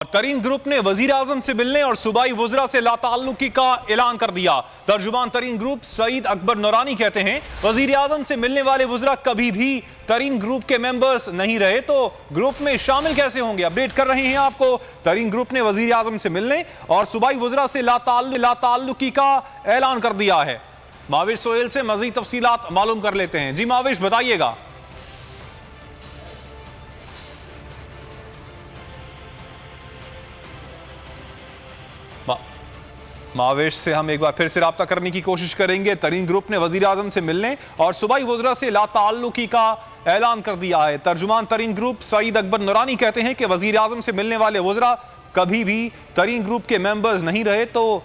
तरीन ग्रुप ने वजीर आजम से मिलने और सूबाई वुज़रा से लाताल्लुकी का ऐलान कर दिया। तर्जुमान तरीन ग्रुप सईद अकबर नूरानी कहते हैं वजीर आजम से मिलने वाले वुज़रा कभी भी तरीन ग्रुप के मेंबर्स नहीं रहे तो ग्रुप में शामिल कैसे होंगे। अपडेट कर रहे हैं आपको। तरीन ग्रुप ने वजीर आजम से मिलने और सूबाई वुज़रा से लाताल्लुकी का ऐलान कर दिया है। माविश सोहेल से मजीद तफसीलात मालूम कर लेते हैं। जी माविश, बताइएगा। मावेश से हम एक बार फिर से राब्ता करने की कोशिश करेंगे। तरीन ग्रुप ने वजीर आजम से मिलने और सूबाई वुज़रा से लाताल्लुकी का ऐलान कर दिया है। तर्जुमान तरीन ग्रुप सईद अकबर नूरानी कहते हैं कि वजीर आजम से मिलने वाले वुज़रा कभी भी तरीन ग्रुप के मेंबर्स नहीं रहे तो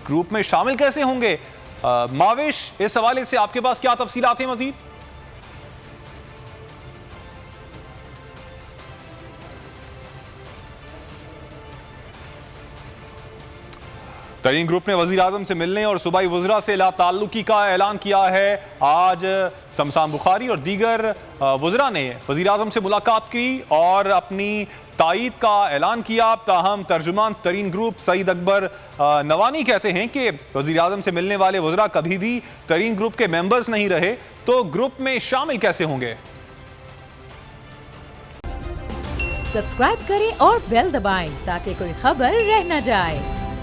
ग्रुप में शामिल कैसे होंगे। मावेश, इस हवाले से आपके पास क्या तफसीलात हैं मजीद? तरीन ग्रुप ने वजीर आजम से मिलने और सूबाई वुज़रा से लाताल्लुकी का ऐलान किया है। आज शमशान बुखारी और दीगर वुज़रा ने वजीर आजम से मुलाकात की और अपनी तायीद का ऐलान किया। ताहम तर्जुमान तरीन ग्रुप सईद अकबर नवानी कहते हैं कि वजीर आजम से मिलने वाले वुज़रा कभी भी तरीन ग्रुप के मेंबर्स नहीं रहे तो ग्रुप में शामिल कैसे होंगे। सब्सक्राइब करें और बेल दबाएं ताकि कोई खबर रह न जाए।